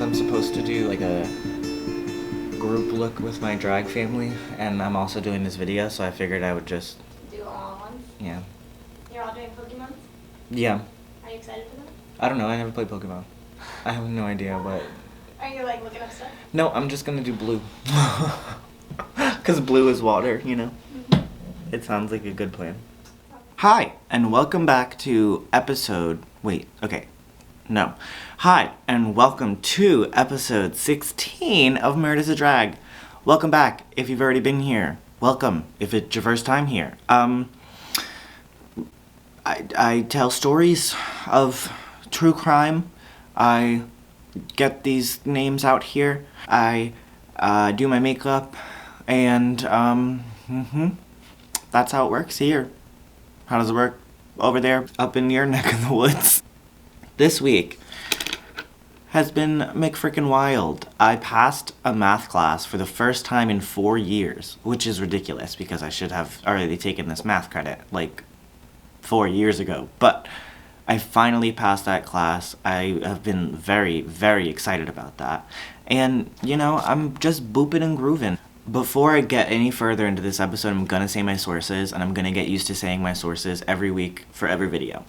I'm supposed to do like a group look with my drag family, and I'm also doing this video, so I figured I would just do all at once? Yeah. You're all doing Pokemon? Yeah. Are you excited for them? I don't know, I never played Pokemon. I have no idea what. Are you like looking up stuff? No, I'm just gonna do blue. Because blue is water, you know? Mm-hmm. It sounds like a good plan. Hi, and welcome back to Hi, and welcome to episode 16 of Murder's a Drag. Welcome back if you've already been here. Welcome if it's your first time here. I tell stories of true crime. I get these names out here. I do my makeup, and that's how it works here. How does it work over there, up in your neck of the woods? This week has been McFrickin' wild. I passed a math class for the first time in 4 years, which is ridiculous because I should have already taken this math credit like 4 years ago. But I finally passed that class. I have been very, very excited about that. And, you know, I'm just booping and grooving. Before I get any further into this episode, I'm gonna say my sources, and I'm gonna get used to saying my sources every week for every video.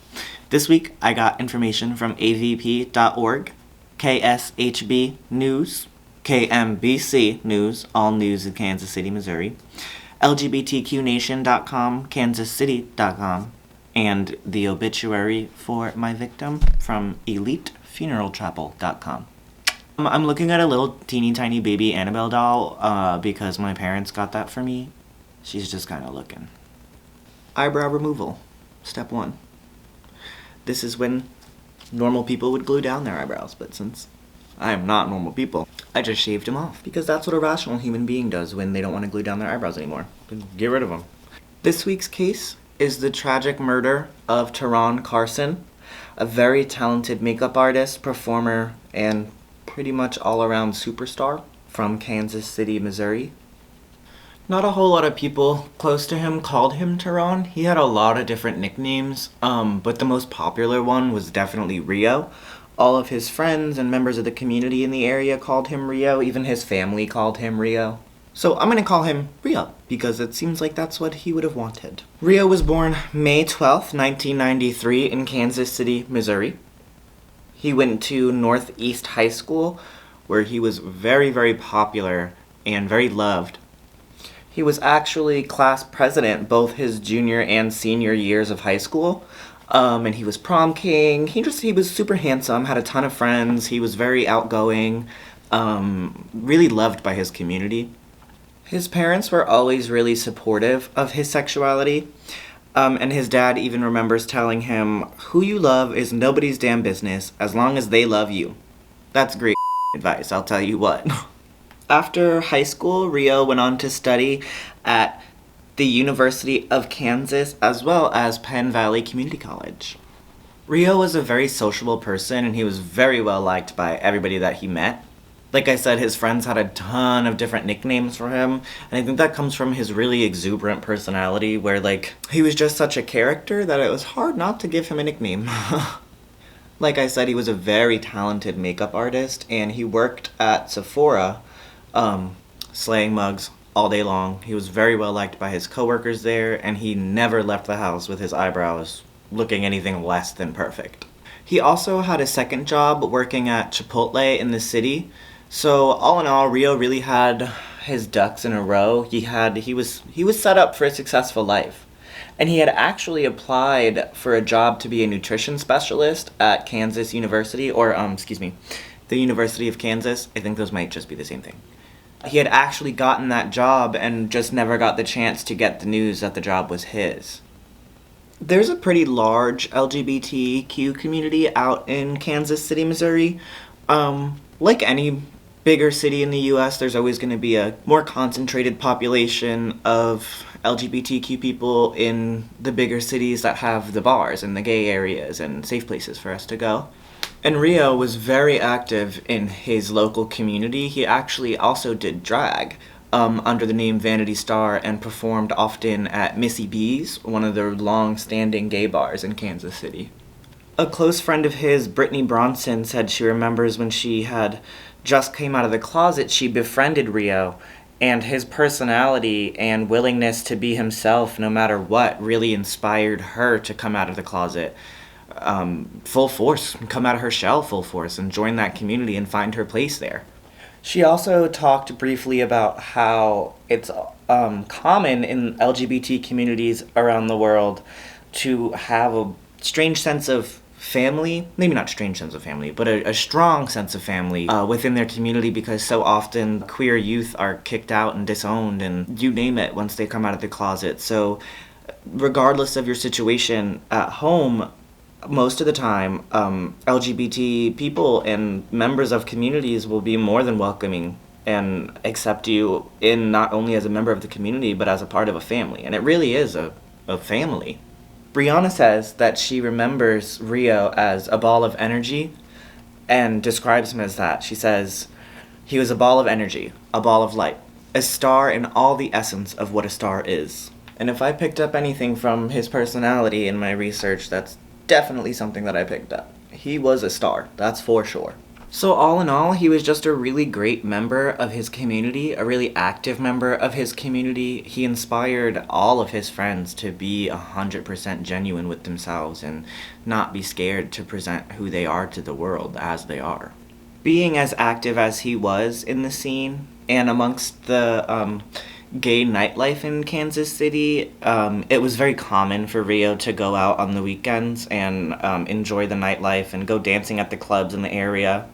This week, I got information from avp.org, KSHB News, KMBC News, all news in Kansas City, Missouri, LGBTQNation.com, KansasCity.com, and the obituary for my victim from EliteFuneralChapel.com. I'm looking at a little teeny tiny baby Annabelle doll because my parents got that for me. She's just kind of looking. Eyebrow removal, step 1. This is when normal people would glue down their eyebrows, but since I am not normal people, I just shaved them off because that's what a rational human being does when they don't want to glue down their eyebrows anymore. Get rid of them. This week's case is the tragic murder of Ta'Ron Carson, a very talented makeup artist, performer, and pretty much all-around superstar from Kansas City, Missouri. Not a whole lot of people close to him called him Ta'Ron. He had a lot of different nicknames, but the most popular one was definitely Rio. All of his friends and members of the community in the area called him Rio. Even his family called him Rio. So I'm gonna call him Rio, because it seems like that's what he would have wanted. Rio was born May 12th, 1993 in Kansas City, Missouri. He went to Northeast High School, where he was very, very popular and very loved. He was actually class president both his junior and senior years of high school, and he was prom king. He was super handsome, had a ton of friends. He was very outgoing, really loved by his community. His parents were always really supportive of his sexuality. And his dad even remembers telling him, "Who you love is nobody's damn business as long as they love you." That's great advice, I'll tell you what. After high school, Rio went on to study at the University of Kansas as well as Penn Valley Community College. Rio was a very sociable person, and he was very well liked by everybody that he met. Like I said, his friends had a ton of different nicknames for him, and I think that comes from his really exuberant personality, where, like, he was just such a character that it was hard not to give him a nickname. Like I said, he was a very talented makeup artist, and he worked at Sephora, slaying mugs all day long. He was very well liked by his coworkers there, and he never left the house with his eyebrows looking anything less than perfect. He also had a second job working at Chipotle in the city. So all in all, Rio really had his ducks in a row. He was set up for a successful life. And he had actually applied for a job to be a nutrition specialist at Kansas University, or the University of Kansas. I think those might just be the same thing. He had actually gotten that job and just never got the chance to get the news that the job was his. There's a pretty large LGBTQ community out in Kansas City, Missouri. Like any bigger city in the US, there's always going to be a more concentrated population of LGBTQ people in the bigger cities that have the bars and the gay areas and safe places for us to go. And Rio was very active in his local community. He actually also did drag under the name Vanity Star and performed often at Missy B's, one of the long-standing gay bars in Kansas City. A close friend of his, Brittany Bronson, said she remembers when she had just came out of the closet, she befriended Rio, and his personality and willingness to be himself no matter what really inspired her to come out of the closet full force, come out of her shell full force, and join that community and find her place there. She also talked briefly about how it's common in LGBT communities around the world to have a strange sense of family, maybe not strange sense of family, but a strong sense of family within their community, because so often queer youth are kicked out and disowned and you name it once they come out of the closet. So regardless of your situation at home, most of the time, LGBT people and members of communities will be more than welcoming and accept you in not only as a member of the community, but as a part of a family. And it really is a family. Brianna says that she remembers Rio as a ball of energy and describes him as that. She says, he was a ball of energy, a ball of light, a star in all the essence of what a star is. And if I picked up anything from his personality in my research, that's definitely something that I picked up. He was a star, that's for sure. So all in all, he was just a really great member of his community, a really active member of his community. He inspired all of his friends to be 100% genuine with themselves and not be scared to present who they are to the world as they are. Being as active as he was in the scene and amongst the gay nightlife in Kansas City, it was very common for Rio to go out on the weekends and enjoy the nightlife and go dancing at the clubs in the area.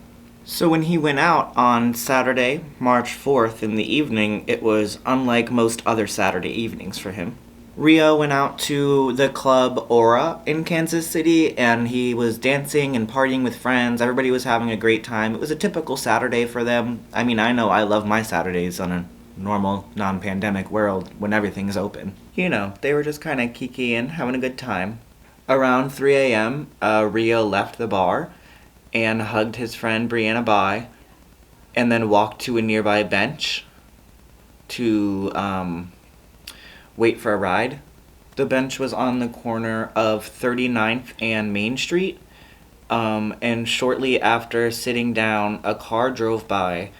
So when he went out on Saturday, March 4th in the evening, it was unlike most other Saturday evenings for him. Rio went out to the club Aura in Kansas City, and he was dancing and partying with friends. Everybody was having a great time. It was a typical Saturday for them. I mean, I know I love my Saturdays on a normal, non-pandemic world when everything's open. You know, they were just kind of kikiing, having a good time. Around 3 a.m., Rio left the bar and hugged his friend Brianna bye, and then walked to a nearby bench to wait for a ride. The bench was on the corner of 39th and Main Street, and shortly after sitting down, a car drove by,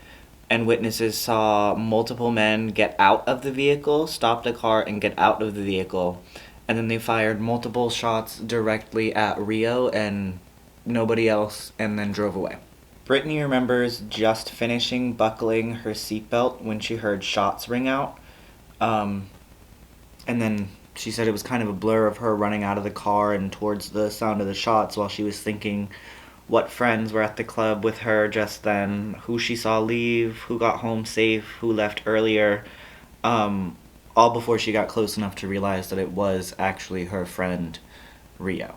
and witnesses saw multiple men get out of the vehicle, stop the car, and get out of the vehicle, and then they fired multiple shots directly at Rio and nobody else, and then drove away. Brittany remembers just finishing buckling her seatbelt when she heard shots ring out, and then she said it was kind of a blur of her running out of the car and towards the sound of the shots while she was thinking what friends were at the club with her just then, who she saw leave, who got home safe, who left earlier, all before she got close enough to realize that it was actually her friend, Rio.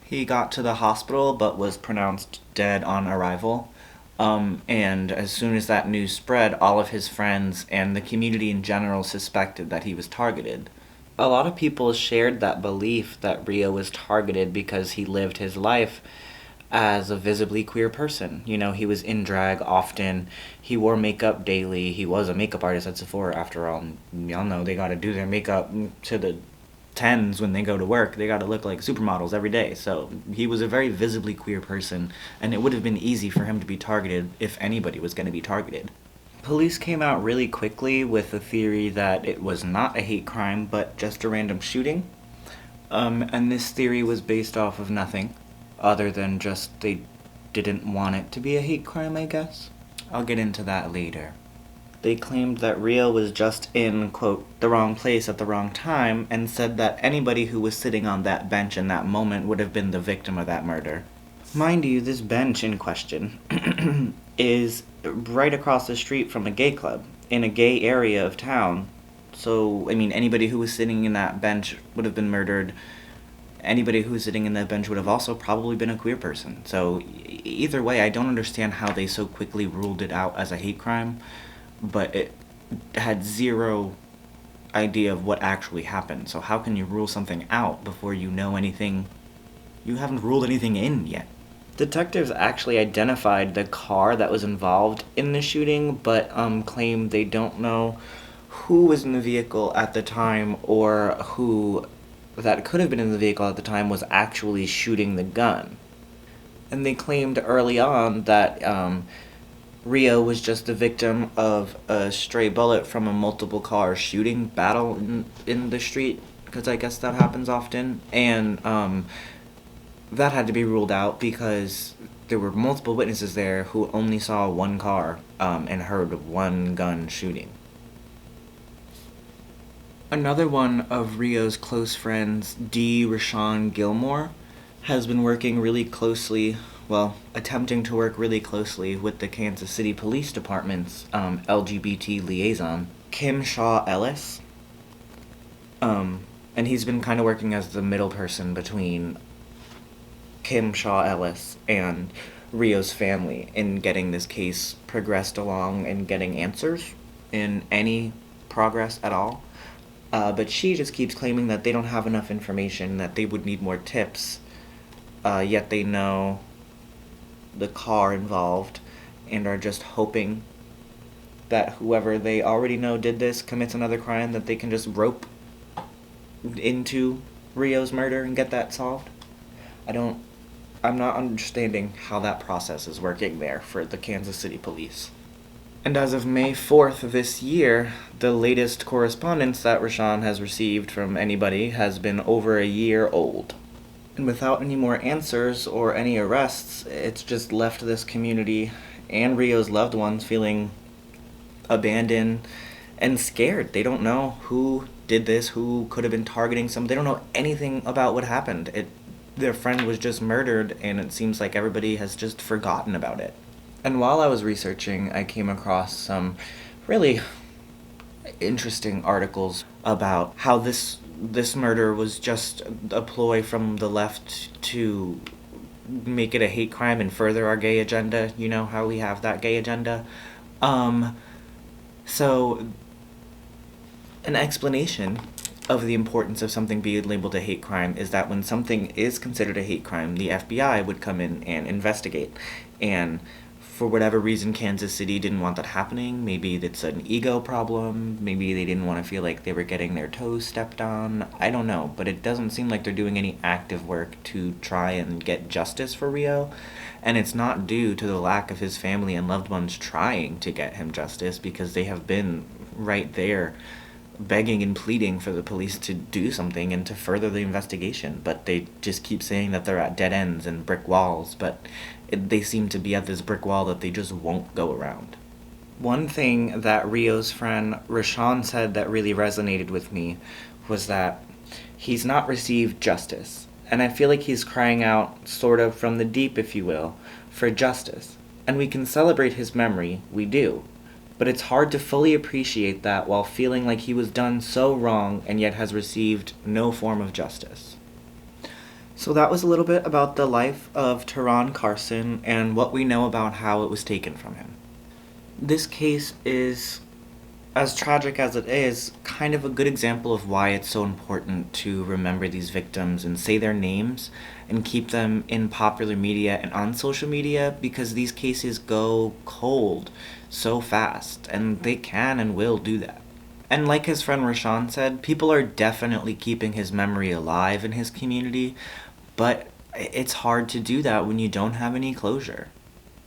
He got to the hospital but was pronounced dead on arrival, and as soon as that news spread, all of his friends and the community in general suspected that he was targeted. A lot of people shared that belief that Rio was targeted because he lived his life as a visibly queer person. You know, he was in drag often, he wore makeup daily, he was a makeup artist at Sephora after all, and y'all know they gotta do their makeup to the tens when they go to work. They gotta look like supermodels every day. So he was a very visibly queer person, and it would have been easy for him to be targeted if anybody was gonna be targeted. Police came out really quickly with the theory that it was not a hate crime, but just a random shooting. And this theory was based off of nothing other than just they didn't want it to be a hate crime, I guess. I'll get into that later. They claimed that Rio was just in, quote, the wrong place at the wrong time, and said that anybody who was sitting on that bench in that moment would have been the victim of that murder. Mind you, this bench in question is right across the street from a gay club, in a gay area of town. So, I mean, anybody who was sitting in that bench would have been murdered. Anybody who was sitting in that bench would have also probably been a queer person. So, either way, I don't understand how they so quickly ruled it out as a hate crime, but it had zero idea of what actually happened. So how can you rule something out before you know anything? You haven't ruled anything in yet. Detectives actually identified the car that was involved in the shooting, but claim they don't know who was in the vehicle at the time or who that could have been in the vehicle at the time was actually shooting the gun. And they claimed early on that Rio was just the victim of a stray bullet from a multiple car shooting battle in the street, because I guess that happens often. And that had to be ruled out because there were multiple witnesses there who only saw one car and heard one gun shooting. Another one of Rio's close friends, D. Rashawn Gilmore, has been working really closely, attempting to work really closely with the Kansas City Police Department's LGBT liaison, Kim Shaw Ellis. And he's been kind of working as the middle person between Kim Shaw Ellis and Rio's family in getting this case progressed along and getting answers in any progress at all. But she just keeps claiming that they don't have enough information, that they would need more tips, yet they know the car involved and are just hoping that whoever they already know did this commits another crime that they can just rope into Rio's murder and get that solved. I'm not understanding how that process is working there for the Kansas City Police. And as of May 4th of this year, the latest correspondence that Rashawn has received from anybody has been over a year old. And without any more answers or any arrests, it's just left this community and Rio's loved ones feeling abandoned and scared. They don't know who did this, who could have been targeting some. They don't know anything about what happened. Their friend was just murdered, and it seems like everybody has just forgotten about it. And while I was researching, I came across some really interesting articles about how this murder was just a ploy from the left to make it a hate crime and further our gay agenda. You know how we have that gay agenda? So an explanation of the importance of something being labeled a hate crime is that when something is considered a hate crime, the FBI would come in and investigate. And for whatever reason, Kansas City didn't want that happening. Maybe it's an ego problem. Maybe they didn't want to feel like they were getting their toes stepped on. I don't know, but it doesn't seem like they're doing any active work to try and get justice for Rio. And it's not due to the lack of his family and loved ones trying to get him justice, because they have been right there begging and pleading for the police to do something and to further the investigation. But they just keep saying that they're at dead ends and brick walls, but they seem to be at this brick wall that they just won't go around. One thing that Rio's friend Rashawn said that really resonated with me was that he's not received justice. And I feel like he's crying out, sort of from the deep, if you will, for justice. And we can celebrate his memory, we do. But it's hard to fully appreciate that while feeling like he was done so wrong and yet has received no form of justice. So that was a little bit about the life of Ta'Ron Carson and what we know about how it was taken from him. This case is, as tragic as it is, kind of a good example of why it's so important to remember these victims and say their names and keep them in popular media and on social media, because these cases go cold so fast, and they can and will do that. And like his friend Rashawn said, people are definitely keeping his memory alive in his community, but it's hard to do that when you don't have any closure.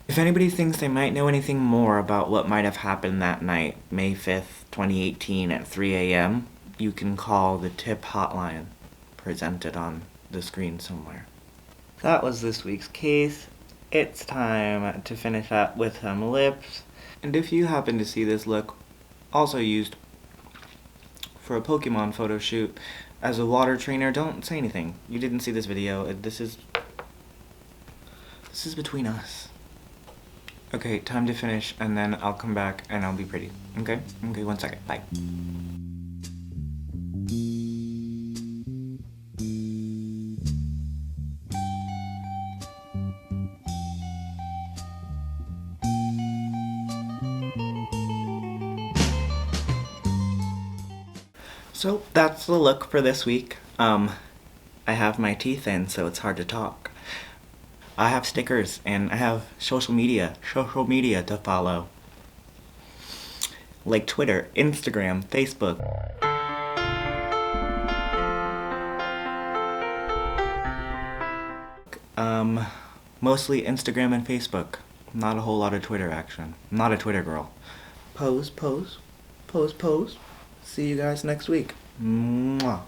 If anybody thinks they might know anything more about what might have happened that night, May 5th, 2018 at 3 a.m., you can call the tip hotline presented on the screen somewhere. That was this week's case. It's time to finish up with some lips. And if you happen to see this look also used for a Pokemon photo shoot as a water trainer, don't say anything. You didn't see this video. This is between us. Okay, time to finish, and then I'll come back and I'll be pretty. Okay? Okay, 1 second. Bye. So that's the look for this week. I have my teeth in, so it's hard to talk. I have stickers, and I have social media to follow. Like Twitter, Instagram, Facebook. Mostly Instagram and Facebook. Not a whole lot of Twitter action. I'm not a Twitter girl. Pose, pose, pose, pose. See you guys next week. Mwah.